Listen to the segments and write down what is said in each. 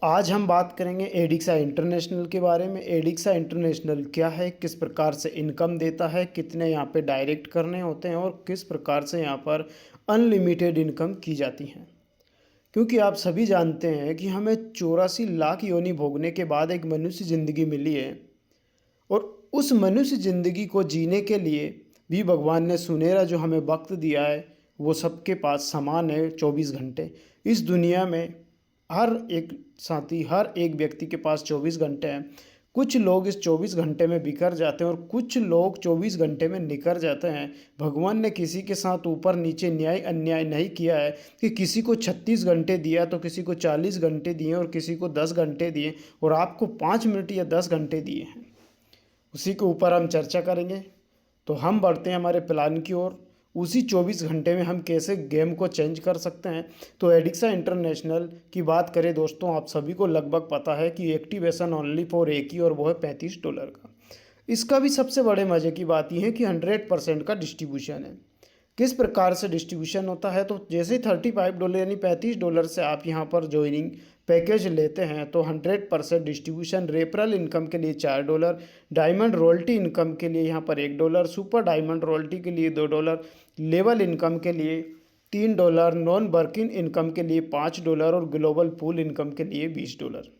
आज हम बात करेंगे एडिक्सा इंटरनेशनल के बारे में। एडिक्सा इंटरनेशनल क्या है, किस प्रकार से इनकम देता है, कितने यहाँ पे डायरेक्ट करने होते हैं और किस प्रकार से यहाँ पर अनलिमिटेड इनकम की जाती है। क्योंकि आप सभी जानते हैं कि हमें 84 लाख योनि भोगने के बाद एक मनुष्य ज़िंदगी मिली है और उस मनुष्य ज़िंदगी को जीने के लिए भी भगवान ने सुनहरा जो हमें वक्त दिया है वो सबके पास समान है। 24 घंटे इस दुनिया में हर एक साथी, हर एक व्यक्ति के पास 24 घंटे हैं। कुछ लोग इस 24 घंटे में बिखर जाते हैं और कुछ लोग 24 घंटे में निखर जाते हैं। भगवान ने किसी के साथ ऊपर नीचे न्याय अन्याय नहीं किया है कि किसी को 36 घंटे दिया तो किसी को 40 घंटे दिए और किसी को 10 घंटे दिए और आपको 5 मिनट या 10 घंटे दिए हैं। उसी के ऊपर हम चर्चा करेंगे। तो हम बढ़ते हैं हमारे प्लान की ओर। उसी 24 घंटे में हम कैसे गेम को चेंज कर सकते हैं। तो एडिक्सा इंटरनेशनल की बात करें दोस्तों, आप सभी को लगभग पता है कि एक्टिवेशन ओनली फॉर एक ही और वो है $35 का। इसका भी सबसे बड़े मज़े की बात यह है कि 100% का डिस्ट्रीब्यूशन है। किस प्रकार से डिस्ट्रीब्यूशन होता है, तो जैसे ही $35 यानी $35 से आप यहाँ पर ज्वाइनिंग पैकेज लेते हैं तो 100% डिस्ट्रीब्यूशन। रेफरल इनकम के लिए $4, डायमंड रॉयल्टी इनकम के लिए यहाँ पर $1, सुपर डायमंड रॉयल्टी के लिए $2, लेवल इनकम के लिए $3, नॉन वर्किंग इनकम के लिए $5 और ग्लोबल पूल इनकम के लिए $20।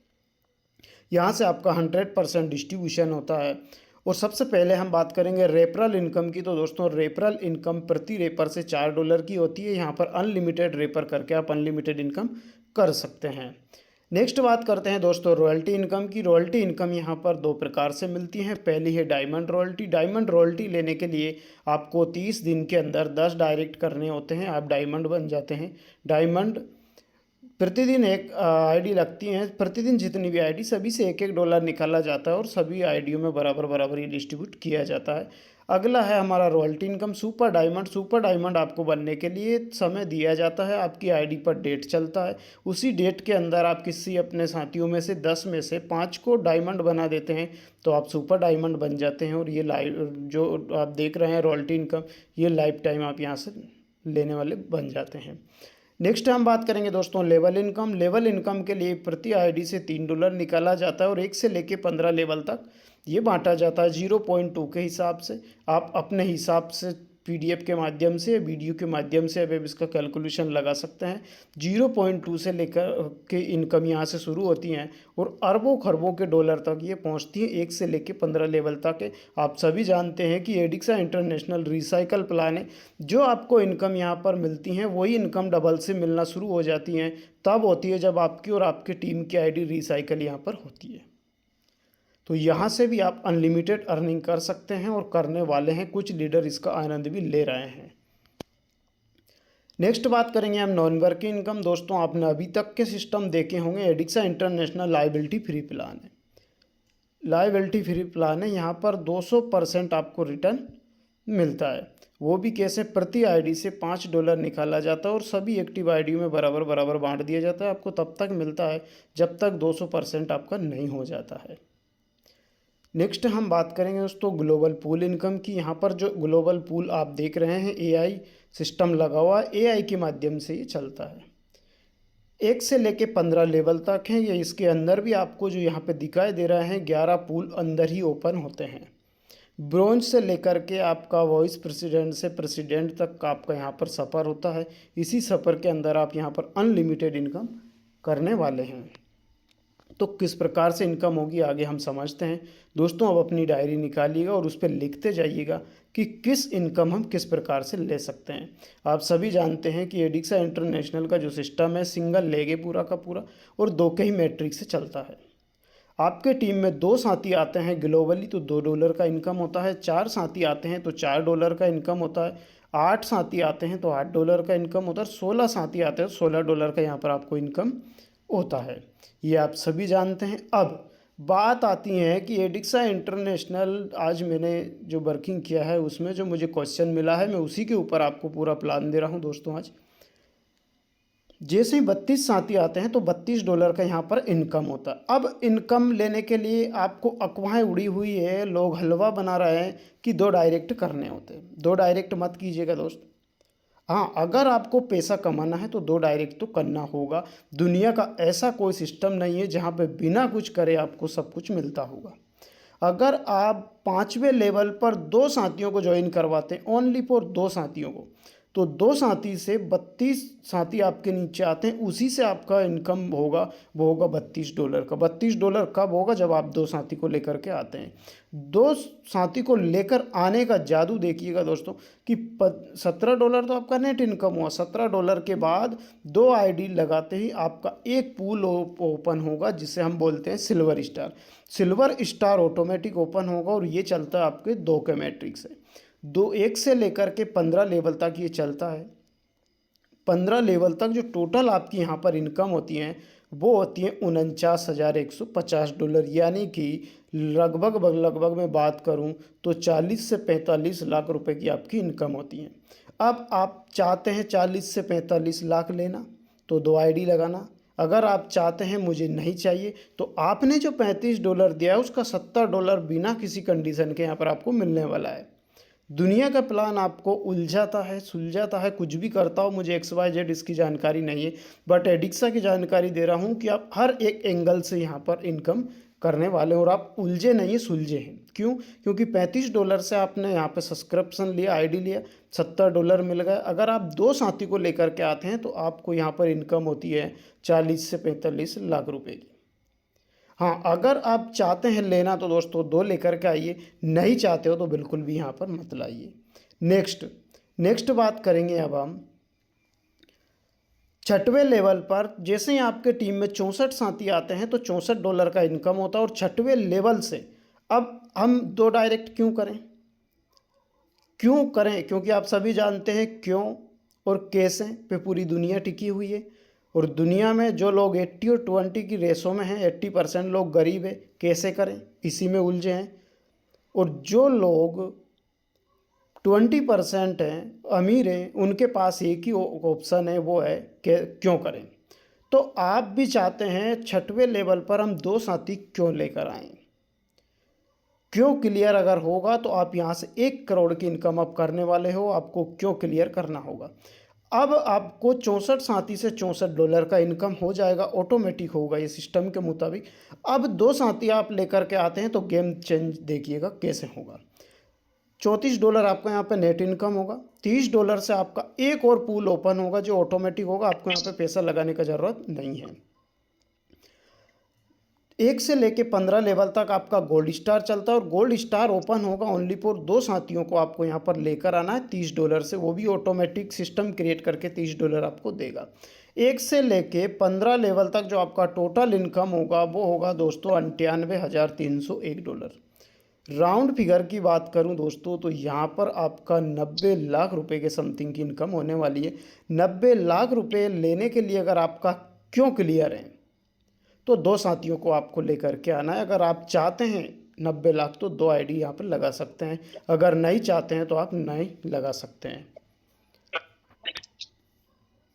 यहाँ से आपका 100% डिस्ट्रीब्यूशन होता है। और सबसे पहले हम बात करेंगे रेफरल इनकम की। तो दोस्तों रेफरल इनकम प्रति रेफर से $4 की होती है। यहाँ पर अनलिमिटेड रेफर करके आप अनलिमिटेड इनकम कर सकते हैं। नेक्स्ट बात करते हैं दोस्तों रॉयल्टी इनकम की। रॉयल्टी इनकम यहाँ पर दो प्रकार से मिलती है। पहली है डायमंड रॉयल्टी। डायमंड रॉयल्टी लेने के लिए आपको 30 दिन के अंदर 10 डायरेक्ट करने होते हैं, आप डायमंड बन जाते हैं। डायमंड प्रतिदिन एक आईडी लगती हैं, प्रतिदिन जितनी भी आईडी सभी से $1 निकाला जाता है और सभी आईडियों में बराबर बराबर ये डिस्ट्रीब्यूट किया जाता है। अगला है हमारा royalty income super diamond. Super diamond आपको बनने के लिए समय दिया जाता है, आपकी आईडी पर डेट चलता है। उसी डेट के अंदर आप किसी अपने साथियों में से 10 में से 5 को डायमंड बना देते हैं तो आप सुपर डायमंड बन जाते हैं। और ये लाइव जो आप देख रहे हैं रॉयल्टी इनकम, ये लाइफ टाइम आप यहाँ से लेने वाले बन जाते हैं। नेक्स्ट हम बात करेंगे दोस्तों लेवल इनकम। लेवल इनकम के लिए प्रति आईडी से $3 निकाला जाता है और 1 से लेके 15 लेवल तक ये बांटा जाता है 0.2 के हिसाब से। आप अपने हिसाब से पीडीएफ के माध्यम से, वीडियो के माध्यम से अब इसका कैलकुलेशन लगा सकते हैं। 0.2 से लेकर के इनकम यहाँ से शुरू होती हैं और अरबों खरबों के डॉलर तक ये पहुँचती है 1 से लेकर 15 लेवल तक। आप सभी जानते हैं कि एडिक्सा इंटरनेशनल रिसाइकल प्लान है। जो आपको इनकम यहाँ पर मिलती हैं वही इनकम डबल से मिलना शुरू हो जाती हैं तब होती है जब आपकी और आपके टीम की आईडी रिसाइकल यहाँ पर होती है। तो यहाँ से भी आप अनलिमिटेड अर्निंग कर सकते हैं और करने वाले हैं। कुछ लीडर इसका आनंद भी ले रहे हैं। नेक्स्ट बात करेंगे हम नॉन वर्किंग इनकम। दोस्तों आपने अभी तक के सिस्टम देखे होंगे। एडिक्सा इंटरनेशनल लायबिलिटी फ्री प्लान है। लायबिलिटी फ्री प्लान है, यहाँ पर 200% आपको रिटर्न मिलता है। वो भी कैसे, प्रति आईडी से $5 निकाला जाता है और सभी एक्टिव आईडियों में बराबर बराबर बांट दिया जाता है। आपको तब तक मिलता है जब तक 200% आपका नहीं हो जाता है। नेक्स्ट हम बात करेंगे दोस्तों ग्लोबल पूल इनकम की। यहाँ पर जो ग्लोबल पूल आप देख रहे हैं एआई सिस्टम लगा हुआ है, एआई के माध्यम से ये चलता है। 1 से लेके 15 लेवल तक हैं ये। इसके अंदर भी आपको जो यहाँ पे दिखाई दे रहे हैं 11 पूल अंदर ही ओपन होते हैं। ब्रोंज से लेकर के आपका वाइस प्रेसिडेंट से प्रेसिडेंट तक का आपका यहाँ पर सफ़र होता है। इसी सफ़र के अंदर आप यहाँ पर अनलिमिटेड इनकम करने वाले हैं। तो किस प्रकार से इनकम होगी आगे हम समझते हैं। दोस्तों अब अपनी डायरी निकालिएगा और उस पर लिखते जाइएगा कि किस इनकम हम किस प्रकार से ले सकते हैं। आप सभी जानते हैं कि एडिक्सा इंटरनेशनल का जो सिस्टम है सिंगल लेग है पूरा का पूरा और 2 के ही मैट्रिक से चलता है। आपके टीम में 2 साथी आते हैं ग्लोबली तो $2 का इनकम होता है। 4 साथी आते हैं तो $4 का इनकम होता है। 8 साथी आते हैं तो $8 का इनकम होता है। 16 साथी आते हैं तो $16 का यहाँ पर आपको इनकम होता है। ये आप सभी जानते हैं। अब बात आती है कि एडिक्सा इंटरनेशनल आज मैंने जो वर्किंग किया है उसमें जो मुझे क्वेश्चन मिला है मैं उसी के ऊपर आपको पूरा प्लान दे रहा हूँ दोस्तों। आज जैसे ही 32 साथी आते हैं तो $32 का यहाँ पर इनकम होता है। अब इनकम लेने के लिए आपको अफवाहें उड़ी हुई है, लोग हलवा बना रहे हैं कि 2 डायरेक्ट करने होते हैं। 2 डायरेक्ट मत कीजिएगा दोस्त। हाँ, अगर आपको पैसा कमाना है तो 2 डायरेक्ट तो करना होगा। दुनिया का ऐसा कोई सिस्टम नहीं है जहाँ पे बिना कुछ करे आपको सब कुछ मिलता होगा। अगर आप 5वें लेवल पर 2 साथियों को जॉइन करवाते हैं, ओनली फॉर 2 साथियों को, तो 2 साथी से 32 साथी आपके नीचे आते हैं, उसी से आपका इनकम होगा, वो होगा $32 का। $32 कब होगा? जब आप 2 साथी को लेकर के आते हैं। 2 साथी को लेकर आने का जादू देखिएगा दोस्तों कि $17 तो आपका नेट इनकम हुआ। $17 के बाद 2 आईडी लगाते ही आपका एक पूल ओपन होगा, जिसे हम बोलते हैं silver star. Silver star automatic open होगा और ये चलता है आपके 2 के मैट्रिक्स से। 1 से लेकर के 15 लेवल तक ये चलता है। 15 लेवल तक जो टोटल आपकी यहाँ पर इनकम होती है वो होती है $49,150, यानी कि लगभग मैं बात करूँ तो 40 से 45 लाख रुपए की आपकी इनकम होती है। अब आप चाहते हैं 40 से 45 लाख लेना तो 2 आईडी लगाना। अगर आप चाहते हैं मुझे नहीं चाहिए तो आपने जो $35 दिया है उसका $70 बिना किसी कंडीशन के यहाँ पर आपको मिलने वाला है। दुनिया का प्लान आपको उलझाता है, सुलझाता है, कुछ भी करता हो, मुझे XYZ इसकी जानकारी नहीं है, बट एडिक्सा की जानकारी दे रहा हूँ कि आप हर एक एंगल से यहाँ पर इनकम करने वाले हैं और आप उलझे नहीं सुलझे हैं। क्यों? क्योंकि $35 से आपने यहाँ पे सब्सक्रिप्शन लिया, आईडी लिया, $70 मिल गया। अगर आप 2 साथी को लेकर के आते हैं तो आपको यहाँ पर इनकम होती है 40 से 45 लाख रुपए की। हाँ, अगर आप चाहते हैं लेना तो दोस्तों 2 लेकर के आइए, नहीं चाहते हो तो बिल्कुल भी यहाँ पर मत लाइए। नेक्स्ट बात करेंगे अब हम 6वें लेवल पर। जैसे ही आपके टीम में 64 साथी आते हैं तो $64 का इनकम होता है। और 6वें लेवल से अब हम 2 डायरेक्ट क्यों करें? क्योंकि आप सभी जानते हैं क्यों और कैसे पे पूरी दुनिया टिकी हुई है। और दुनिया में जो लोग 80 और 20 की रेशो में हैं, 80% लोग गरीब है, कैसे करें? इसी में उलझे हैं। और जो लोग 20% हैं, अमीर हैं, उनके पास एक ही ऑप्शन है, वो है कि क्यों करें। तो आप भी चाहते हैं 6वें लेवल पर हम 2 साथी क्यों लेकर आएँ? क्यों क्लियर अगर होगा तो आप यहाँ से 1 करोड़ की इनकम आप करने वाले हो। आपको क्यों क्लियर करना होगा। अब आपको 64 साथी से $64 का इनकम हो जाएगा, ऑटोमेटिक होगा ये सिस्टम के मुताबिक। अब 2 साथी आप लेकर के आते हैं तो गेम चेंज देखिएगा कैसे होगा। $34 आपका यहाँ पे नेट इनकम होगा। $30 से आपका एक और पूल ओपन होगा जो ऑटोमेटिक होगा, आपको यहाँ पे पैसा लगाने का ज़रूरत नहीं है। 1 से लेके 15 लेवल तक आपका गोल्ड स्टार चलता है और गोल्ड स्टार ओपन होगा ओनली फॉर 2 साथियों को आपको यहाँ पर लेकर आना है $30 से, वो भी ऑटोमेटिक सिस्टम क्रिएट करके $30 आपको देगा। 1 से लेके 15 लेवल तक जो आपका टोटल इनकम होगा वो होगा दोस्तों $98,301। राउंड फिगर की बात करूं दोस्तों तो यहाँ पर आपका 90 लाख रुपए के समथिंग की इनकम होने वाली है। 90 लाख रुपए लेने के लिए अगर आपका क्यों क्लियर है तो 2 साथियों को आपको लेकर के आना है। अगर आप चाहते हैं 90 लाख तो 2 आईडी यहाँ पर लगा सकते हैं, अगर नहीं चाहते हैं तो आप नहीं लगा सकते हैं।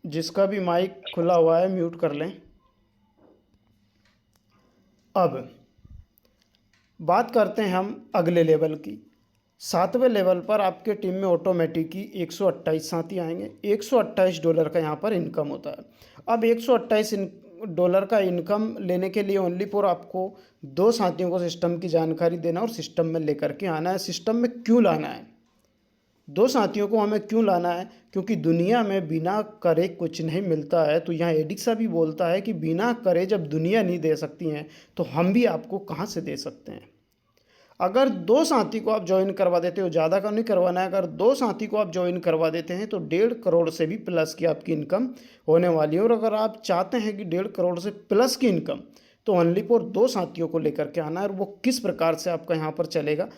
जिसका भी माइक खुला हुआ है म्यूट कर लें। अब बात करते हैं हम अगले लेवल की। 7वें लेवल पर आपके टीम में ऑटोमेटिक ही 128 साथी आएंगे। $128 का यहाँ पर इनकम होता है। अब $128 का इनकम लेने के लिए ओनली फॉर आपको 2 साथियों को सिस्टम की जानकारी देना और सिस्टम में लेकर के आना है। सिस्टम में क्यों लाना है? 2 साथियों को हमें क्यों लाना है? क्योंकि दुनिया में बिना करे कुछ नहीं मिलता है। तो यहाँ एडिक्सा भी बोलता है कि बिना करे जब दुनिया नहीं दे सकती हैं तो हम भी आपको कहाँ से दे सकते हैं। अगर 2 साथी को आप ज्वाइन करवा देते हो, ज़्यादा का नहीं करवाना है, अगर 2 साथी को आप ज्वाइन करवा देते हैं तो 1.5 करोड़ से भी प्लस की आपकी इनकम होने वाली है। और अगर आप चाहते हैं कि 1.5 करोड़ से प्लस की इनकम तो ओनली फॉर 2 साथियों को लेकर के आना है। और वो किस प्रकार से आपका यहाँ पर चलेगा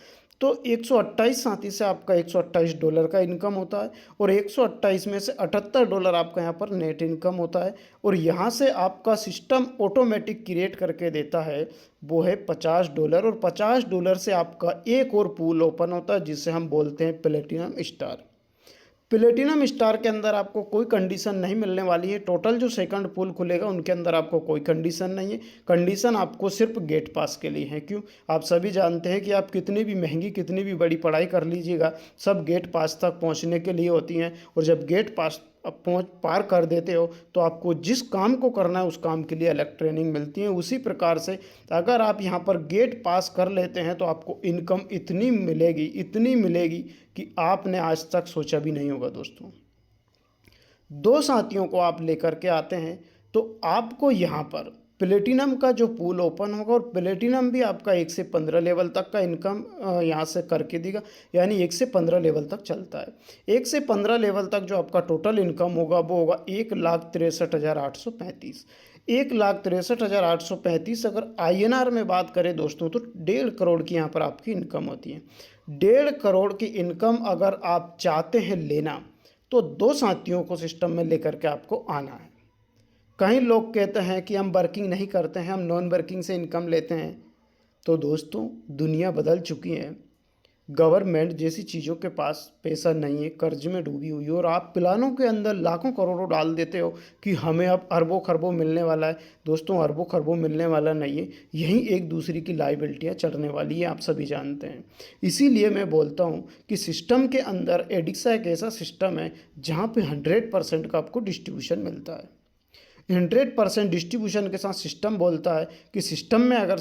तो 128 साथी से आपका $128 का इनकम होता है और 128 में से $78 आपका यहाँ पर नेट इनकम होता है। और यहाँ से आपका सिस्टम ऑटोमेटिक क्रिएट करके देता है वो है $50 और $50 से आपका एक और पूल ओपन होता है जिसे हम बोलते हैं प्लेटिनम स्टार। प्लेटिनम स्टार के अंदर आपको कोई कंडीशन नहीं मिलने वाली है। टोटल जो सेकंड पूल खुलेगा उनके अंदर आपको कोई कंडीशन नहीं है। कंडीशन आपको सिर्फ गेट पास के लिए है। क्यों? आप सभी जानते हैं कि आप कितनी भी महंगी कितनी भी बड़ी पढ़ाई कर लीजिएगा, सब गेट पास तक पहुंचने के लिए होती हैं। और जब गेट पास पहुँच पार कर देते हो तो आपको जिस काम को करना है उस काम के लिए अलग ट्रेनिंग मिलती है। उसी प्रकार से अगर आप यहाँ पर गेट पास कर लेते हैं तो आपको इनकम इतनी मिलेगी कि आपने आज तक सोचा भी नहीं होगा। दोस्तों, दो साथियों को आप लेकर के आते हैं तो आपको यहाँ पर प्लेटिनम का जो पूल ओपन होगा, और प्लेटिनम भी आपका 1 से 15 लेवल तक का इनकम यहाँ से करके देगा। यानी 1 से 15 लेवल तक चलता है। 1 से 15 लेवल तक जो आपका टोटल इनकम होगा वो होगा 1,63,835। 1,63,835 अगर INR में बात करें दोस्तों तो 1.5 करोड़ की यहाँ पर आपकी इनकम होती है। 1.5 करोड़ की इनकम अगर आप चाहते हैं लेना तो दो साथियों को सिस्टम में लेकर के आपको आना है। कई लोग कहते हैं कि हम वर्किंग नहीं करते हैं, हम नॉन वर्किंग से इनकम लेते हैं। तो दोस्तों, दुनिया बदल चुकी है। गवर्नमेंट जैसी चीज़ों के पास पैसा नहीं है, कर्ज में डूबी हुई है, और आप प्लानों के अंदर लाखों करोड़ों डाल देते हो कि हमें अब अरबों खरबों मिलने वाला है। दोस्तों, अरबों खरबों मिलने वाला नहीं है, यहीं एक दूसरे की लाइबिलिटियाँ चढ़ने वाली है, आप सभी जानते हैं। इसीलिए मैं बोलता हूँ कि सिस्टम के अंदर एडिक्सा एक ऐसा सिस्टम है जहाँ पे 100% का आपको डिस्ट्रीब्यूशन मिलता है। 100% डिस्ट्रीब्यूशन के साथ सिस्टम बोलता है कि सिस्टम में अगर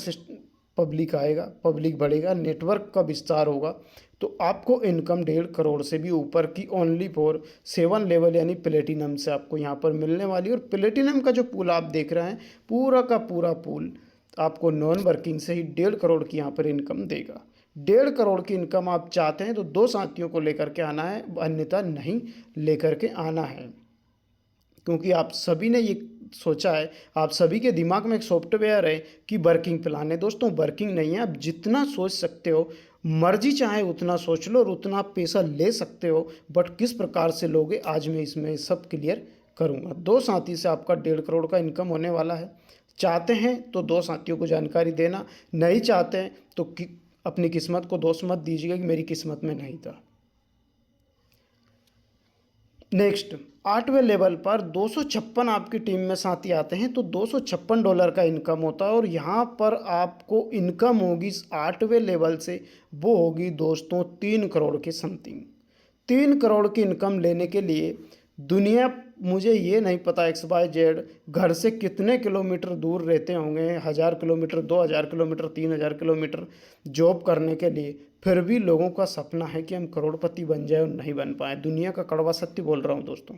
पब्लिक आएगा, पब्लिक बढ़ेगा, नेटवर्क का विस्तार होगा तो आपको इनकम 1.5 करोड़ से भी ऊपर की ओनली फॉर 7 लेवल यानी प्लेटिनम से आपको यहाँ पर मिलने वाली है। और प्लेटिनम का जो पूल आप देख रहे हैं, पूरा का पूरा पूल आपको नॉन वर्किंग से ही 1.5 करोड़ की यहाँ पर इनकम देगा। 1.5 करोड़ की इनकम आप चाहते हैं तो दो साथियों को लेकर के आना है, अन्यथा नहीं लेकर के आना है। क्योंकि आप सभी ने ये सोचा है, आप सभी के दिमाग में एक सॉफ्टवेयर है कि वर्किंग प्लान है। दोस्तों, वर्किंग नहीं है। आप जितना सोच सकते हो, मर्जी चाहे उतना सोच लो और उतना आप पैसा ले सकते हो, बट किस प्रकार से लोगे आज मैं इसमें सब क्लियर करूँगा। दो साथी से आपका 1.5 करोड़ का इनकम होने वाला है। चाहते हैं तो दो साथियों को जानकारी देना, नहीं चाहते हैं तो अपनी किस्मत को दोष मत दीजिएगा कि मेरी किस्मत में नहीं था। नेक्स्ट, 8वें लेवल पर 256 आपकी टीम में साथी आते हैं तो $256 का इनकम होता है। और यहाँ पर आपको इनकम होगी इस 8वें लेवल से, वो होगी दोस्तों 3 करोड़ के समथिंग। 3 करोड़ की इनकम लेने के लिए दुनिया, मुझे ये नहीं पता XYZ घर से कितने किलोमीटर दूर रहते होंगे, 1000 किलोमीटर, 2000 किलोमीटर, 3000 किलोमीटर जॉब करने के लिए, फिर भी लोगों का सपना है कि हम करोड़पति बन जाए और नहीं बन पाए। दुनिया का कड़वा सत्य बोल रहा हूँ दोस्तों।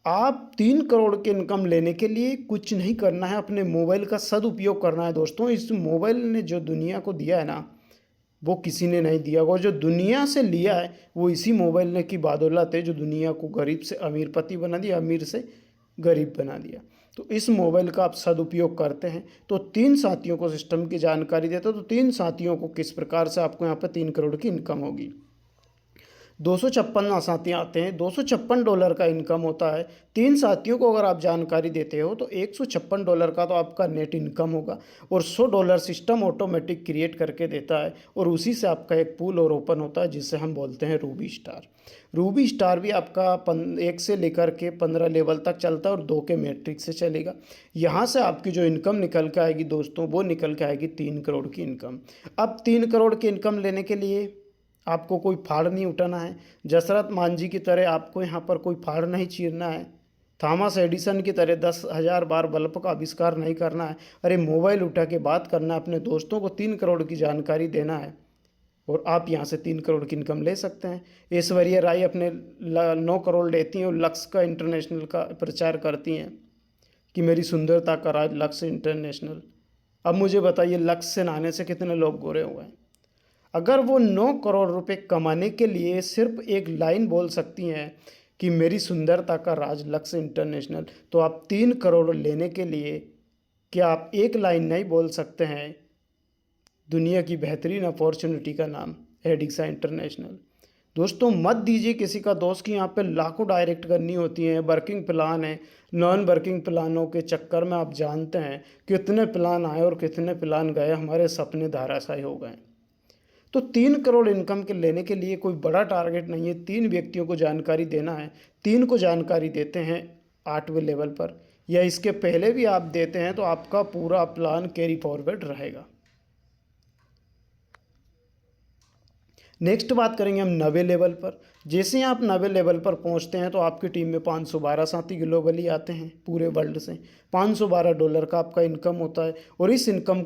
आप 3 करोड़ की इनकम लेने के लिए कुछ नहीं करना है, अपने मोबाइल का सदुपयोग करना है। दोस्तों, इस मोबाइल ने जो दुनिया को दिया है ना, वो किसी ने नहीं दिया। और जो दुनिया से लिया है वो इसी मोबाइल ने की बदौलत है, जो दुनिया को गरीब से अमीरपति बना दिया, अमीर से गरीब बना दिया। तो इस मोबाइल का आप सदुपयोग करते हैं तो 3 साथियों को सिस्टम की जानकारी देते हो तो 3 साथियों को किस प्रकार से आपको यहाँ पर 3 करोड़ की इनकम होगी। 256 साथी आते हैं, $256 का इनकम होता है। 3 साथियों को अगर आप जानकारी देते हो तो $156 का तो आपका नेट इनकम होगा, और $100 सिस्टम ऑटोमेटिक क्रिएट करके देता है। और उसी से आपका एक पूल और ओपन होता है जिसे हम बोलते हैं रूबी स्टार। रूबी स्टार भी आपका 1 से लेकर के 15 लेवल तक चलता है और 2 के मैट्रिक से चलेगा। यहाँ से आपकी जो इनकम निकल के आएगी दोस्तों, वो निकल के आएगी 3 करोड़ की इनकम। अब 3 करोड़ की इनकम लेने के लिए आपको कोई फाड़ नहीं उठाना है। दशरथ मांझी की तरह आपको यहाँ पर कोई फाड़ नहीं चीरना है। थॉमस एडिसन की तरह 10,000 बार बल्ब का आविष्कार नहीं करना है। अरे, मोबाइल उठा के बात करना है, अपने दोस्तों को 3 करोड़ की जानकारी देना है और आप यहाँ से 3 करोड़ की इनकम ले सकते हैं। ऐश्वर्या राय अपने 9 करोड़ लेती हैं और लक्स का इंटरनेशनल का प्रचार करती हैं कि मेरी सुंदरता का राज लक्स इंटरनेशनल। अब मुझे बताइए, लक्स से नहाने से कितने लोग गोरे हुए हैं? अगर वो 9 करोड़ रुपए कमाने के लिए सिर्फ एक लाइन बोल सकती हैं कि मेरी सुंदरता का राज लक्स इंटरनेशनल, तो आप 3 करोड़ लेने के लिए क्या आप एक लाइन नहीं बोल सकते हैं? दुनिया की बेहतरीन अपॉर्चुनिटी का नाम एडिक्सा इंटरनेशनल। दोस्तों, मत दीजिए किसी का दोस्त कि यहाँ पे लाखों डायरेक्ट करनी होती हैं, वर्किंग प्लान है। नॉन वर्किंग प्लानों के चक्कर में आप जानते हैं कितने प्लान आए और कितने प्लान गए, हमारे सपने धराशायी हो गए। तो 3 करोड़ इनकम के लेने के लिए कोई बड़ा टारगेट नहीं है, 3 व्यक्तियों को जानकारी देना है। 3 को जानकारी देते हैं 8वें लेवल पर, या इसके पहले भी आप देते हैं तो आपका पूरा प्लान कैरी फॉरवर्ड रहेगा। नेक्स्ट बात करेंगे हम 9वें लेवल पर। जैसे ही आप 9वें लेवल पर पहुंचते हैं तो आपकी टीम में 512 साथी ग्लोबली आते हैं पूरे वर्ल्ड से। $512 का आपका इनकम होता है, और इस इनकम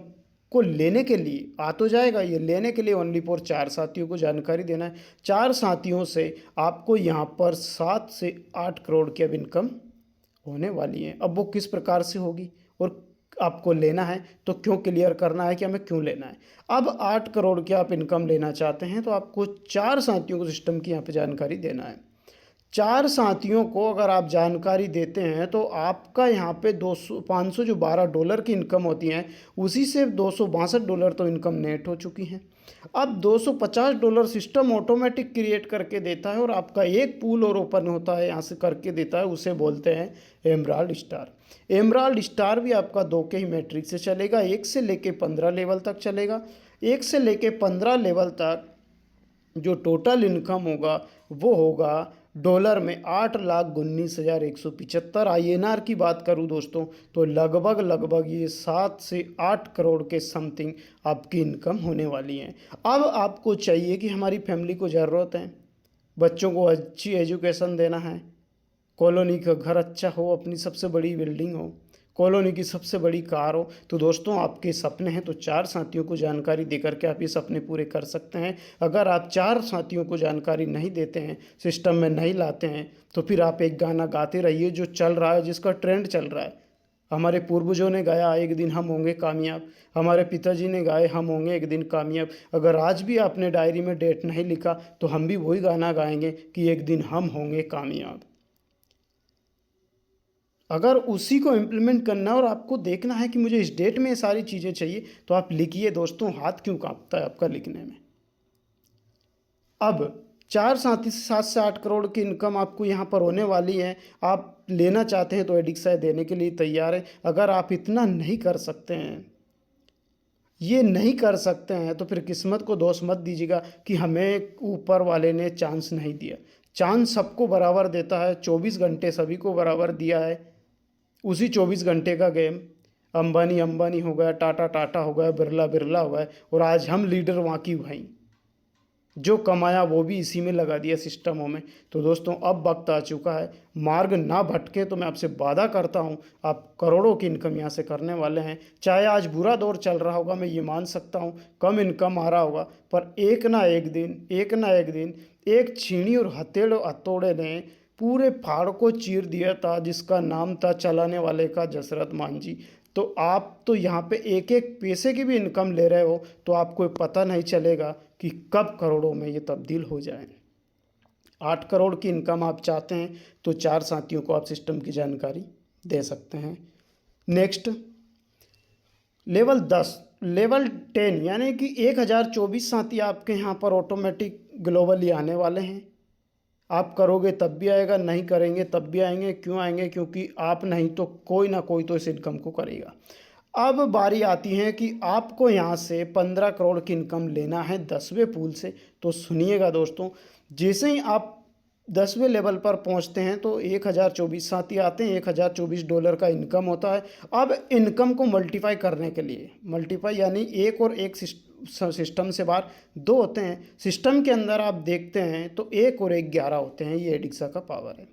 को लेने के लिए आ तो जाएगा, ये लेने के लिए ओनली फॉर 4 साथियों को जानकारी देना है। 4 साथियों से आपको यहाँ पर 7 से 8 करोड़ की अब इनकम होने वाली है। अब वो किस प्रकार से होगी और आपको लेना है तो क्यों क्लियर करना है कि हमें क्यों लेना है। अब 8 करोड़ की आप इनकम लेना चाहते हैं तो आपको 4 साथियों को सिस्टम की यहाँ पे जानकारी देना है। 4 साथियों को अगर आप जानकारी देते हैं तो आपका यहाँ पे 512 की इनकम होती है, उसी से $262 तो इनकम नेट हो चुकी है। अब $250 सिस्टम ऑटोमेटिक क्रिएट करके देता है, और आपका एक पूल और ओपन होता है यहाँ से करके देता है, उसे बोलते हैं एमराल्ड स्टार। एमराल्ड स्टार भी आपका 2 के ही मैट्रिक से चलेगा, 1 से लेके 15 लेवल तक चलेगा। 1 से लेके 15 लेवल तक जो टोटल इनकम होगा वो होगा डॉलर में 8,19,175। INR की बात करूं दोस्तों तो लगभग ये 7 से 8 करोड़ के समथिंग आपकी इनकम होने वाली है। अब आपको चाहिए कि हमारी फैमिली को ज़रूरत है, बच्चों को अच्छी एजुकेशन देना है, कॉलोनी का घर अच्छा हो, अपनी सबसे बड़ी बिल्डिंग हो, कॉलोनी की सबसे बड़ी कार हो, तो दोस्तों आपके सपने हैं तो 4 साथियों को जानकारी देकर के आप ये सपने पूरे कर सकते हैं। अगर आप 4 साथियों को जानकारी नहीं देते हैं, सिस्टम में नहीं लाते हैं, तो फिर आप एक गाना गाते रहिए जो चल रहा है, जिसका ट्रेंड चल रहा है। हमारे पूर्वजों ने गाया एक दिन हम होंगे कामयाब, हमारे पिताजी ने गाए हम होंगे एक दिन कामयाब। अगर आज भी आपने डायरी में डेट नहीं लिखा तो हम भी वही गाना गाएंगे कि एक दिन हम होंगे कामयाब। अगर उसी को इम्प्लीमेंट करना है और आपको देखना है कि मुझे इस डेट में ये सारी चीज़ें चाहिए, तो आप लिखिए दोस्तों, हाथ क्यों कांपता है आपका लिखने में। अब 4 साथी से 7 से 8 करोड़ की इनकम आपको यहाँ पर होने वाली है। आप लेना चाहते हैं तो एडिक्साई देने के लिए तैयार है। अगर आप इतना नहीं कर सकते हैं, ये नहीं कर सकते हैं, तो फिर किस्मत को दोष मत दीजिएगा कि हमें ऊपर वाले ने चांस नहीं दिया। चांस सबको बराबर देता है, 24 घंटे सभी को बराबर दिया है। उसी 24 घंटे का गेम, अंबानी अंबानी हो गया, टाटा टाटा हो गया, बिरला बिरला हो गया, और आज हम लीडर वहाँ की भाई, जो कमाया वो भी इसी में लगा दिया सिस्टमों में। तो दोस्तों अब वक्त आ चुका है, मार्ग ना भटके, तो मैं आपसे वादा करता हूँ आप करोड़ों की इनकम यहाँ से करने वाले हैं। चाहे आज बुरा दौर चल रहा होगा, मैं ये मान सकता हूँ, कम इनकम आ रहा होगा, पर एक ना एक दिन एक छीनी और हथौड़े ने पूरे पहाड़ को चीर दिया था, जिसका नाम था चलाने वाले का जसरत मान जी। तो आप तो यहाँ पे एक एक पैसे की भी इनकम ले रहे हो, तो आपको पता नहीं चलेगा कि कब करोड़ों में ये तब्दील हो जाए। 8 करोड़ की इनकम आप चाहते हैं तो 4 साथियों को आप सिस्टम की जानकारी दे सकते हैं। नेक्स्ट लेवल 10, लेवल 10 यानी कि 1024 साथी आपके यहाँ पर ऑटोमेटिक ग्लोबली आने वाले हैं। आप करोगे तब भी आएगा, नहीं करेंगे तब भी आएंगे। क्यों आएंगे? क्योंकि आप नहीं तो कोई ना कोई तो इस इनकम को करेगा। अब बारी आती है कि आपको यहाँ से 15 करोड़ की इनकम लेना है 10वें पूल से। तो सुनिएगा दोस्तों, जैसे ही आप 10वें लेवल पर पहुँचते हैं तो 1024 साथी आते हैं, $1024 का इनकम होता है। अब इनकम को मल्टीप्लाई करने के लिए, मल्टीप्लाई यानी एक और एक सिस्टम से बाहर 2 होते हैं, सिस्टम के अंदर आप देखते हैं तो 1 और 1 11 होते हैं। ये एडिक्सा का पावर है।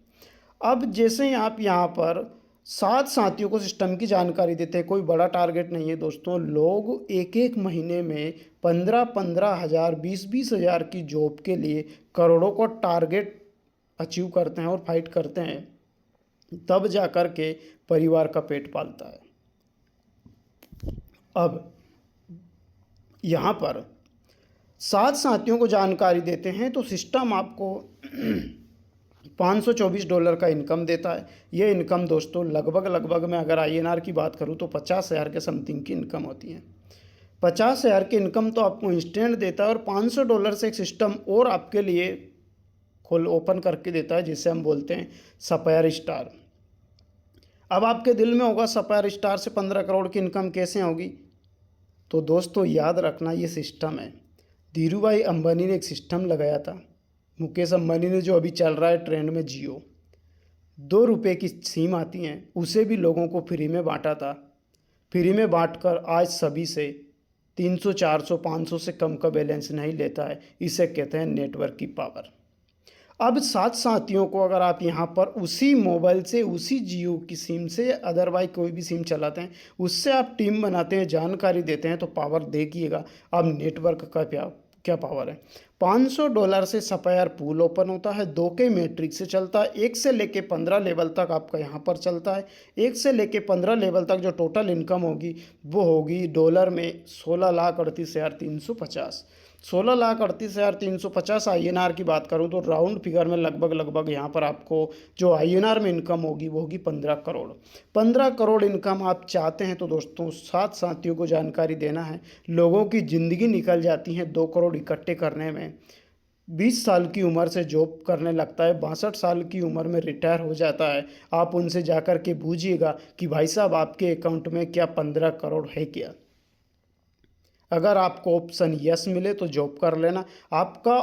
अब जैसे ही आप यहाँ पर 7 साथियों को सिस्टम की जानकारी देते हैं, कोई बड़ा टारगेट नहीं है दोस्तों। लोग एक एक महीने में 15-15 हज़ार, 20-20 हज़ार की जॉब के लिए करोड़ों को टारगेट अचीव करते हैं और फाइट करते हैं, तब जा कर के परिवार का पेट पालता है। अब यहाँ पर 7 साथियों को जानकारी देते हैं तो सिस्टम आपको $524 का इनकम देता है। ये इनकम दोस्तों लगभग मैं अगर INR की बात करूँ तो 50,000 के समथिंग की इनकम होती है। 50,000 की इनकम तो आपको इंस्टेंट देता है, और $500 से एक सिस्टम और आपके लिए खोल ओपन करके देता है, जिसे हम बोलते हैं सफायर स्टार। अब आपके दिल में होगा सफायर स्टार से 15 करोड़ की इनकम कैसे होगी? तो दोस्तों याद रखना, ये सिस्टम है। धीरूभाई अंबानी ने एक सिस्टम लगाया था, मुकेश अंबानी ने, जो अभी चल रहा है ट्रेंड में, जियो। 2 रुपये की सिम आती हैं, उसे भी लोगों को फ्री में बांटा था। फ्री में बांटकर आज सभी से 300 400 500 से कम का बैलेंस नहीं लेता है। इसे कहते हैं नेटवर्क की पावर। अब साथ साथियों को अगर आप यहाँ पर उसी मोबाइल से, उसी जियो की सिम से, अदरवाइज कोई भी सिम चलाते हैं, उससे आप टीम बनाते हैं, जानकारी देते हैं, तो पावर देखिएगा। अब नेटवर्क का क्या क्या पावर है। $500 से सफायर पूल ओपन होता है, 2 के मैट्रिक से चलता है, 1 से लेके 15 लेवल तक आपका यहाँ पर चलता है। 1 से लेके 15 लेवल तक जो टोटल इनकम होगी वो होगी डॉलर में 16,38,350। 16,38,350 INR की बात करूं तो राउंड फिगर में लगभग यहाँ पर आपको जो INR में इनकम होगी वो होगी 15 करोड़। 15 करोड़ इनकम आप चाहते हैं तो दोस्तों साथ साथियों को जानकारी देना है। लोगों की ज़िंदगी निकल जाती है 2 करोड़ इकट्ठे करने में। 20 साल की उम्र से जॉब करने लगता है, 62 साल की उम्र में रिटायर हो जाता है। आप उनसे जाकर के पूछिएगा कि भाई साहब आपके अकाउंट में क्या 15 करोड़ है क्या। अगर आपको ऑप्शन यस मिले तो जॉब कर लेना। आपका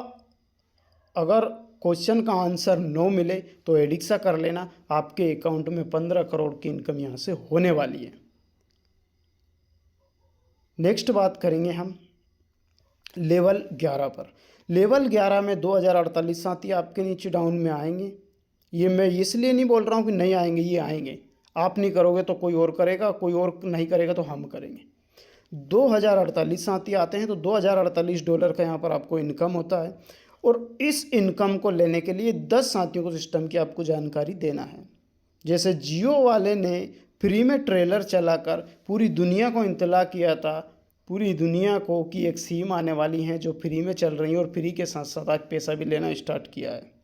अगर क्वेश्चन का आंसर नो मिले तो एडिक्सा कर लेना। आपके अकाउंट में 15 करोड़ की इनकम यहाँ से होने वाली है। नेक्स्ट बात करेंगे हम लेवल 11 पर। लेवल 11 में 2048 साथी आपके नीचे डाउन में आएंगे। ये मैं इसलिए नहीं बोल रहा हूँ कि नहीं आएंगे, ये आएंगे। आप नहीं करोगे तो कोई और करेगा, कोई और नहीं करेगा तो हम करेंगे। 2048 साथी आते हैं तो $2048 का यहाँ पर आपको इनकम होता है। और इस इनकम को लेने के लिए 10 साथियों को सिस्टम की आपको जानकारी देना है। जैसे जियो वाले ने फ्री में ट्रेलर चलाकर पूरी दुनिया को इत्तला किया था, पूरी दुनिया को, कि एक सिम आने वाली है जो फ्री में चल रही है, और फ्री के साथ साथ आज पैसा भी लेना स्टार्ट किया है।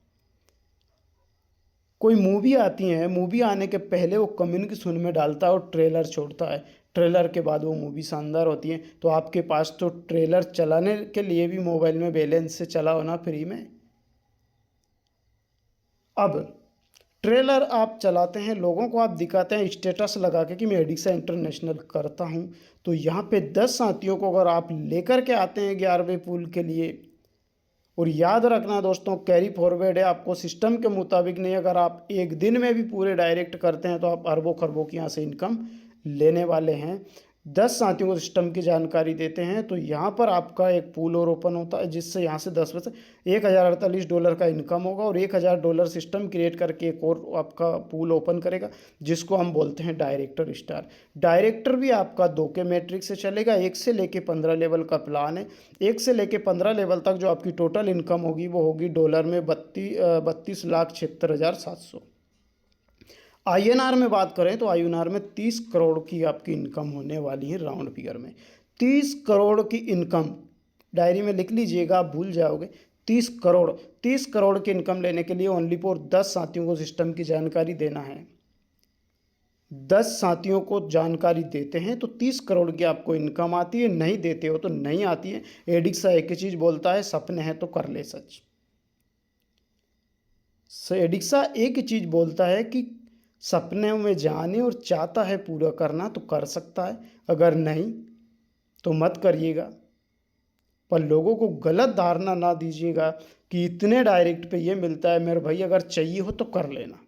कोई मूवी आती है, मूवी आने के पहले वो कम्युनिकेशन में डालता है और ट्रेलर छोड़ता है। ट्रेलर के बाद वो मूवी शानदार होती है। तो आपके पास तो ट्रेलर चलाने के लिए भी मोबाइल में बैलेंस से चला होना फ्री में। अब ट्रेलर आप चलाते हैं, लोगों को आप दिखाते हैं स्टेटस लगा के कि मैं एडिक्सा इंटरनेशनल करता हूं। तो यहाँ पे 10 साथियों को अगर आप लेकर के आते हैं 11वें पूल के लिए, और याद रखना दोस्तों कैरी फॉरवर्ड है, आपको सिस्टम के मुताबिक नहीं। अगर आप एक दिन में भी पूरे डायरेक्ट करते हैं तो आप अरबों खरबों की यहाँ से इनकम लेने वाले हैं। 10 साथियों को सिस्टम की जानकारी देते हैं तो यहाँ पर आपका एक पूल और ओपन होता है, जिससे यहाँ से 10 में से $1048 का इनकम होगा। और $1000 सिस्टम क्रिएट करके एक और आपका पूल ओपन करेगा, जिसको हम बोलते हैं डायरेक्टर स्टार। डायरेक्टर भी आपका 2 के मैट्रिक से चलेगा। 1 से लेके 15 लेवल का प्लान है। 1 से लेके 15 लेवल तक जो आपकी टोटल इनकम होगी वो होगी डॉलर में 32,76,700। INR में बात करें तो INR में 30 करोड़ की आपकी इनकम होने वाली है। राउंड फिगर में 30 करोड़ की इनकम डायरी में लिख लीजिएगा, आप भूल जाओगे। 30 करोड़ की इनकम लेने के लिए ओनली फॉर 10 साथियों को सिस्टम की जानकारी देना है। 10 साथियों को जानकारी देते हैं तो 30 करोड़ की आपको इनकम आती है। नहीं देते हो तो नहीं आती है। एडिक्सा एक ही चीज़ बोलता है, सपने हैं तो कर ले सच। एडिक्सा एक ही चीज़ बोलता है कि सपने में जाने और चाहता है पूरा करना तो कर सकता है, अगर नहीं तो मत करिएगा। पर लोगों को गलत धारणा ना दीजिएगा कि इतने डायरेक्ट पे ये मिलता है। मेरे भाई अगर चाहिए हो तो कर लेना।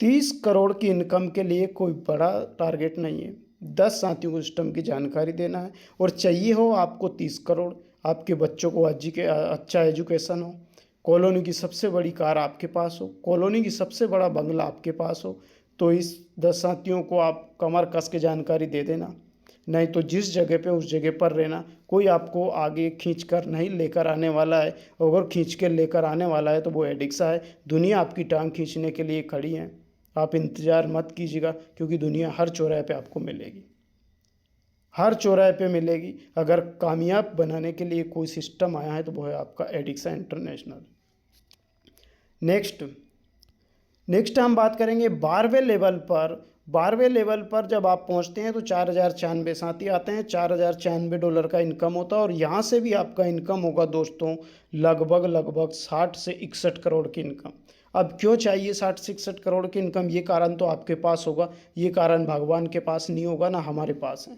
30 करोड़ की इनकम के लिए कोई बड़ा टारगेट नहीं है। 10 साथियों को सिस्टम की जानकारी देना है। और चाहिए हो आपको 30 करोड़, आपके बच्चों को अच्छा एजुकेशन हो, कॉलोनी की सबसे बड़ी कार आपके पास हो, कॉलोनी की सबसे बड़ा बंगला आपके पास हो, तो इस 10 साथियों को आप कमर कस के जानकारी दे देना। नहीं तो जिस जगह पे उस जगह पर रहना। कोई आपको आगे खींच कर नहीं लेकर आने वाला है। अगर खींच के लेकर आने वाला है तो वो एडिक्सा है। दुनिया आपकी टांग खींचने के लिए खड़ी है। आप इंतज़ार मत कीजिएगा, क्योंकि दुनिया हर चौराहे पे आपको मिलेगी, हर चौराहे पे मिलेगी। अगर कामयाब बनाने के लिए कोई सिस्टम आया है तो वो है आपका एडिक्सा इंटरनेशनल। नेक्स्ट हम बात करेंगे 12वें लेवल पर। 12वें लेवल पर जब आप पहुंचते हैं तो 4096 साथी आते हैं। $4096 का इनकम होता है। और यहाँ से भी आपका इनकम होगा दोस्तों लगभग 60 से 61 करोड़ की इनकम। अब क्यों चाहिए 60 से 61 करोड़ की इनकम, ये कारण तो आपके पास होगा। ये कारण भगवान के पास नहीं होगा, ना हमारे पास है।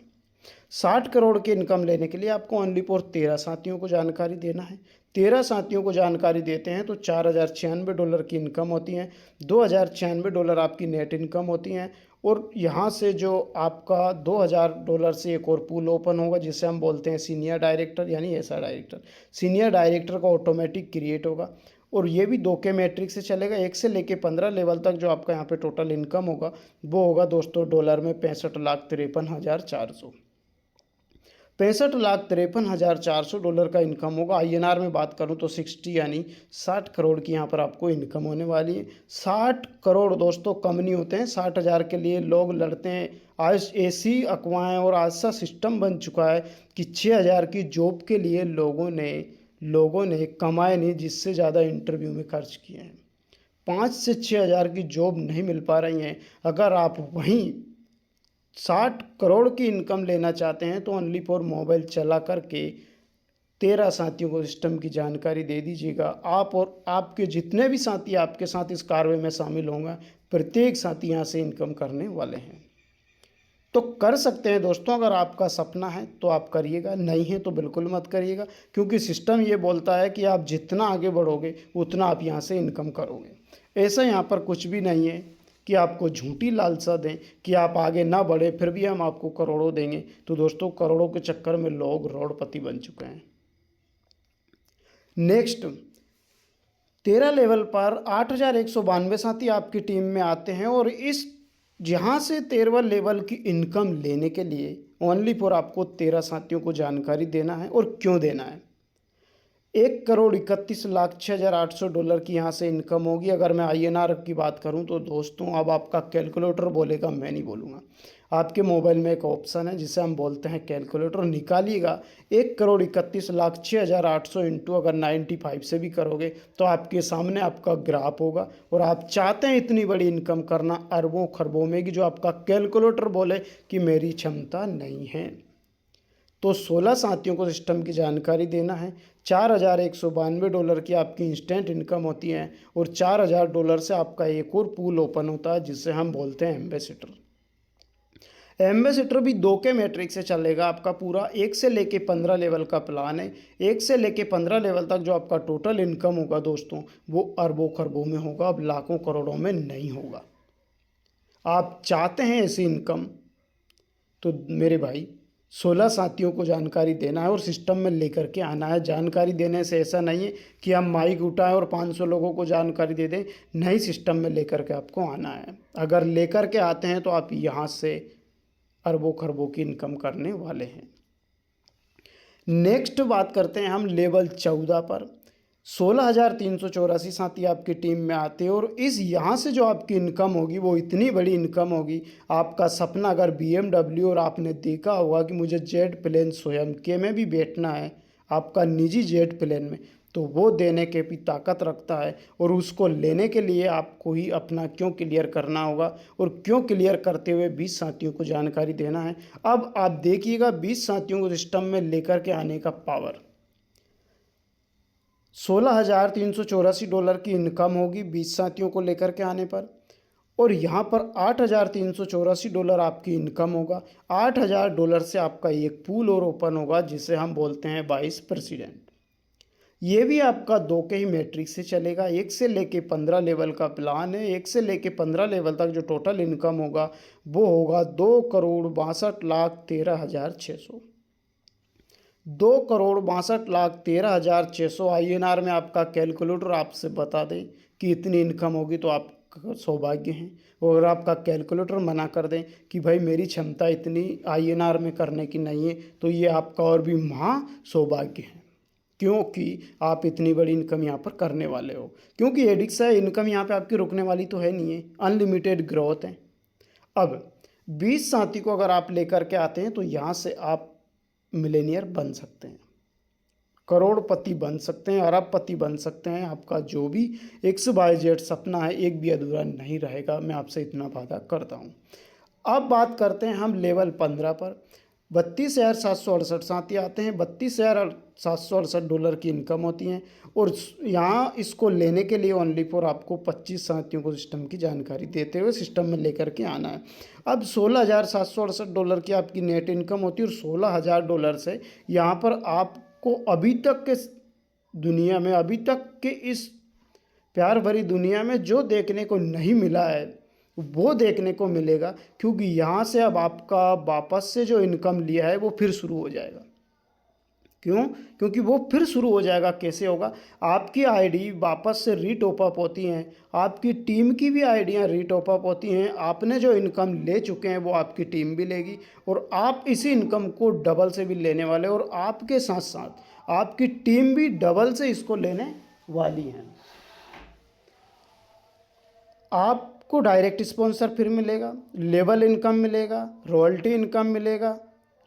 60 करोड़ की इनकम लेने के लिए आपको ओनली फॉर 13 साथियों को जानकारी देना है। 13 साथियों को जानकारी देते हैं तो $4096 की इनकम होती है, $2096 आपकी नेट इनकम होती हैं। और यहाँ से जो आपका $2000 से एक और पूल ओपन होगा जिसे हम बोलते हैं सीनियर डायरेक्टर यानी ऐसा डायरेक्टर। सीनियर डायरेक्टर का ऑटोमेटिक क्रिएट होगा और ये भी 2 के मैट्रिक से चलेगा। 1 से लेके 15 लेवल तक जो आपका यहाँ पे टोटल इनकम होगा वो होगा दोस्तों डॉलर में 65,53,400। 65,53,400 डॉलर का इनकम होगा। आईएनआर में बात करूं तो 60 यानी 60 करोड़ की यहाँ पर आपको इनकम होने वाली है। 60 करोड़ दोस्तों कम नहीं होते हैं। 60,000 के लिए लोग लड़ते हैं। आज ऐसी अफवाहें और आज सा सिस्टम बन चुका है कि 6,000 की जॉब के लिए लोगों ने कमाए नहीं जिससे ज़्यादा इंटरव्यू में खर्च किए हैं। 5 से 6,000 की जॉब नहीं मिल पा रही हैं। अगर आप वहीं 60 करोड़ की इनकम लेना चाहते हैं तो ओनली फॉर मोबाइल चला करके 13 साथियों को सिस्टम की जानकारी दे दीजिएगा। आप और आपके जितने भी साथी आपके साथ इस कार्य में शामिल होंगे, प्रत्येक साथी यहाँ से इनकम करने वाले हैं। तो कर सकते हैं दोस्तों। अगर आपका सपना है तो आप करिएगा, नहीं है तो बिल्कुल मत करिएगा, क्योंकि सिस्टम ये बोलता है कि आप जितना आगे बढ़ोगे उतना आप यहाँ से इनकम करोगे। ऐसा यहाँ पर कुछ भी नहीं है कि आपको झूठी लालसा दें कि आप आगे ना बढ़े फिर भी हम आपको करोड़ों देंगे। तो दोस्तों करोड़ों के चक्कर में लोग करोड़पति बन चुके हैं। नेक्स्ट 13 लेवल पर 8,192 साथी आपकी टीम में आते हैं और इस यहाँ से 13वें लेवल की इनकम लेने के लिए ओनली फॉर आपको 13 साथियों को जानकारी देना है। और क्यों देना है? $1,31,06,800 की यहाँ से इनकम होगी। अगर मैं आईएनआर की बात करूँ तो दोस्तों अब आपका कैलकुलेटर बोलेगा, मैं नहीं बोलूँगा। आपके मोबाइल में एक ऑप्शन है जिसे हम बोलते हैं कैलकुलेटर, निकालिएगा। 1,31,06,800 इंटू अगर 95 से भी करोगे तो आपके सामने आपका ग्राफ होगा। और आप चाहते हैं इतनी बड़ी इनकम करना अरबों खरबों में कि जो आपका कैलकुलेटर बोले कि मेरी क्षमता नहीं है। तो 16 साथियों को सिस्टम की जानकारी देना है। $4,192 की आपकी इंस्टेंट इनकम होती है और $4,000 से आपका एक और पूल ओपन होता है जिसे हम बोलते हैं एम्बेसडर। एम्बेसडर भी 2 के मैट्रिक से चलेगा। आपका पूरा 1 से लेके 15 लेवल का प्लान है। 1 से लेके 15 लेवल तक जो आपका टोटल इनकम होगा दोस्तों वो अरबों खरबों में होगा, अब लाखों करोड़ों में नहीं होगा। आप चाहते हैं ऐसी इनकम तो मेरे भाई 16 साथियों को जानकारी देना है और सिस्टम में लेकर के आना है। जानकारी देने से ऐसा नहीं है कि हम माइक उठाएं और 500 लोगों को जानकारी दे दें, नहीं, सिस्टम में लेकर के आपको आना है। अगर लेकर के आते हैं तो आप यहाँ से अरबों खरबों की इनकम करने वाले हैं। नेक्स्ट बात करते हैं हम लेवल 14 पर। 16,384 साथी आपकी टीम में आते हैं और इस यहाँ से जो आपकी इनकम होगी वो इतनी बड़ी इनकम होगी। आपका सपना अगर BMW और आपने देखा होगा कि मुझे जेट प्लेन स्वयं के में भी बैठना है, आपका निजी जेट प्लेन में, तो वो देने के भी ताकत रखता है। और उसको लेने के लिए आपको ही अपना क्यों क्लियर करना होगा और क्यों क्लियर करते हुए 20 साथियों को जानकारी देना है। अब आप देखिएगा 20 साथियों को सिस्टम में लेकर के आने का पावर। $16,384 की इनकम होगी 20 साथियों को लेकर के आने पर और यहाँ पर $8,384 आपकी इनकम होगा। $8,000 से आपका एक पूल और ओपन होगा जिसे हम बोलते हैं वाइस प्रेसिडेंट। ये भी आपका 2 के ही मैट्रिक से चलेगा। 1 से लेके 15 लेवल का प्लान है। 1 से लेके 15 लेवल तक जो टोटल इनकम होगा वो होगा 2,62,13,600। 2,62,13,600 INR में आपका कैलकुलेटर आपसे बता दे कि इतनी इनकम होगी तो आपका सौभाग्य है। और अगर आपका कैलकुलेटर मना कर दें कि भाई मेरी क्षमता इतनी INR में करने की नहीं है तो ये आपका और भी महा सौभाग्य है, क्योंकि आप इतनी बड़ी इनकम यहाँ पर करने वाले हो। क्योंकि एडिक्स है, इनकम यहाँ पे आपकी रुकने वाली तो है नहीं है, अनलिमिटेड ग्रोथ है। अब 20 साथी को अगर आप लेकर के आते हैं तो यहाँ से आप मिलेनियर बन सकते हैं, करोड़पति बन सकते हैं, अरबपति बन सकते हैं। आपका जो भी XYZ सपना है एक भी अधूरा नहीं रहेगा, मैं आपसे इतना वादा करता हूँ। अब बात करते हैं हम लेवल 15 पर। $32,768 साथी आते हैं, $32,768 की इनकम होती है। और यहाँ इसको लेने के लिए ओनली फॉर आपको 25 साथियों को सिस्टम की जानकारी देते हुए सिस्टम में लेकर के आना है। अब $16,768 की आपकी नेट इनकम होती है और $16,000 से यहाँ पर आपको अभी तक के दुनिया में, अभी तक के इस प्यार भरी दुनिया में जो देखने को नहीं मिला है वो देखने को मिलेगा, क्योंकि यहाँ से अब आपका वापस से जो इनकम लिया है वो फिर शुरू हो जाएगा। क्यों? क्योंकि वो फिर शुरू हो जाएगा। कैसे होगा? आपकी आईडी वापस से रीटॉप अप होती हैं, आपकी टीम की भी आईडियाँ रीटॉप अप होती हैं, आपने जो इनकम ले चुके हैं वो आपकी टीम भी लेगी और आप इसी इनकम को डबल से भी लेने वाले, और आपके साथ साथ आपकी टीम भी डबल से इसको लेने वाली है। आपको डायरेक्ट स्पॉन्सर फिर मिलेगा, लेवल इनकम मिलेगा, रॉयल्टी इनकम मिलेगा,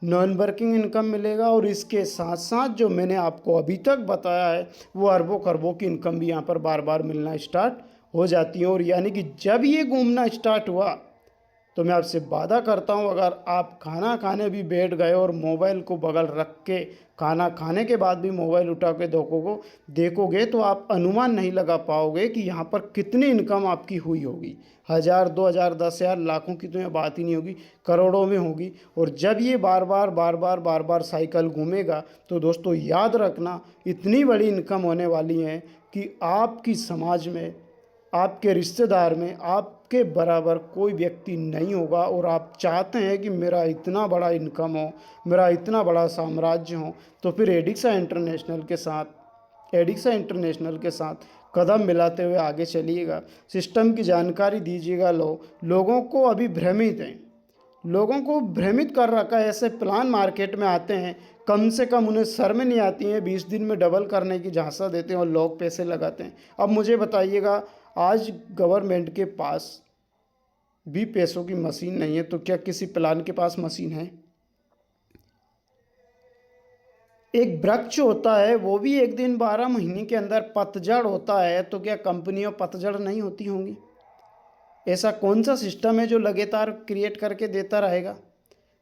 नॉन वर्किंग इनकम मिलेगा, और इसके साथ साथ जो मैंने आपको अभी तक बताया है वो अरबों खरबों की इनकम भी यहाँ पर बार बार मिलना स्टार्ट हो जाती है। और यानी कि जब ये घूमना स्टार्ट हुआ तो मैं आपसे वादा करता हूँ, अगर आप खाना खाने भी बैठ गए और मोबाइल को बगल रख के खाना खाने के बाद भी मोबाइल उठा के देखोगे तो आप अनुमान नहीं लगा पाओगे कि यहाँ पर कितनी इनकम आपकी हुई होगी। 1,000, 2,000, 10,000, लाखों की तो यहाँ बात ही नहीं होगी, करोड़ों में होगी। और जब ये बार बार साइकिल घूमेगा तो दोस्तों याद रखना, इतनी बड़ी इनकम होने वाली है कि आपकी समाज में, आपके रिश्तेदार में आपके बराबर कोई व्यक्ति नहीं होगा। और आप चाहते हैं कि मेरा इतना बड़ा इनकम हो, मेरा इतना बड़ा साम्राज्य हो, तो फिर एडिक्सा इंटरनेशनल के साथ कदम मिलाते हुए आगे चलिएगा। सिस्टम की जानकारी दीजिएगा। लोगों को अभी भ्रमित हैं, लोगों को भ्रमित कर रखा है। ऐसे प्लान मार्केट में आते हैं, कम से कम उन्हें शर्म नहीं आती है, 20 दिन में डबल करने की झांसा देते हैं और लोग पैसे लगाते हैं। अब मुझे बताइएगा, आज गवर्नमेंट के पास भी पैसों की मशीन नहीं है तो क्या किसी प्लान के पास मशीन है? एक वृक्ष होता है वो भी एक दिन 12 महीने के अंदर पतझड़ होता है, तो क्या कंपनियों पतझड़ नहीं होती होंगी? ऐसा कौन सा सिस्टम है जो लगातार क्रिएट करके देता रहेगा?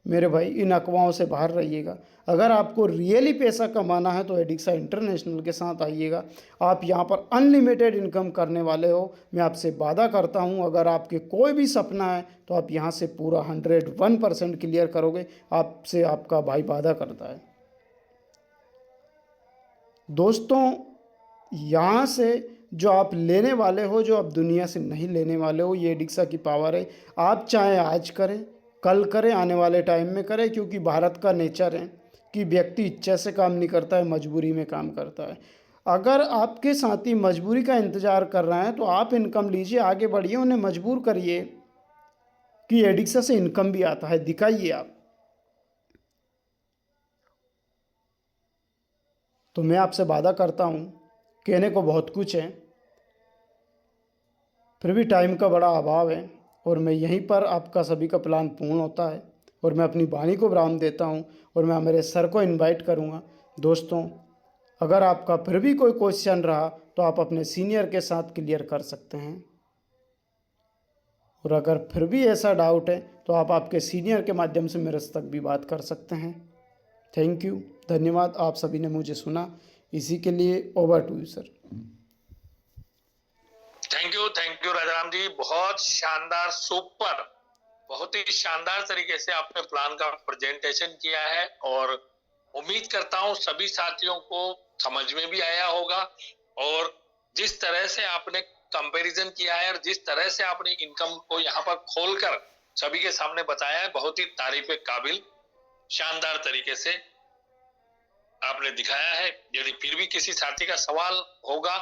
मेरे भाई, इन अफवाहों से बाहर रहिएगा। अगर आपको रियली पैसा कमाना है तो एडिक्सा इंटरनेशनल के साथ आइएगा। आप यहाँ पर अनलिमिटेड इनकम करने वाले हो। मैं आपसे वादा करता हूँ, अगर आपके कोई भी सपना है तो आप यहाँ से पूरा 101% क्लियर करोगे। आपसे आपका भाई वादा करता है। दोस्तों, यहाँ से जो आप लेने वाले हो, जो आप दुनिया से नहीं लेने वाले हो, ये एडिक्सा की पावर है। आप चाहे आज करें, कल करें, आने वाले टाइम में करें, क्योंकि भारत का नेचर है कि व्यक्ति इच्छा से काम नहीं करता है, मजबूरी में काम करता है। अगर आपके साथी मजबूरी का इंतज़ार कर रहे हैं तो आप इनकम लीजिए, आगे बढ़िए, उन्हें मजबूर करिए कि एडिक्सा से इनकम भी आता है, दिखाइए आप। तो मैं आपसे वादा करता हूँ, कहने को बहुत कुछ है, फिर भी टाइम का बड़ा अभाव है और मैं यहीं पर आपका सभी का प्लान पूर्ण होता है और मैं अपनी वाणी को विराम देता हूं और मैं मेरे सर को इनवाइट करूंगा। दोस्तों, अगर आपका फिर भी कोई क्वेश्चन रहा तो आप अपने सीनियर के साथ क्लियर कर सकते हैं, और अगर फिर भी ऐसा डाउट है तो आप आपके सीनियर के माध्यम से मेरे तक भी बात कर सकते हैं। थैंक यू, धन्यवाद। आप सभी ने मुझे सुना, इसी के लिए over to you sir. Thank you Rajaram ji, बहुत शानदार, सुपर, बहुत ही शानदार तरीके से आपने प्लान का प्रेजेंटेशन किया है और उम्मीद करता हूं सभी साथियों को समझ में भी आया होगा। और जिस तरह से आपने कंपैरिजन किया है और जिस तरह से आपने इनकम को यहाँ पर खोलकर सभी के सामने बताया है, बहुत ही तारीफ के काबिल, शानदार तरीके से आपने दिखाया है। यदि फिर भी किसी साथी का सवाल होगा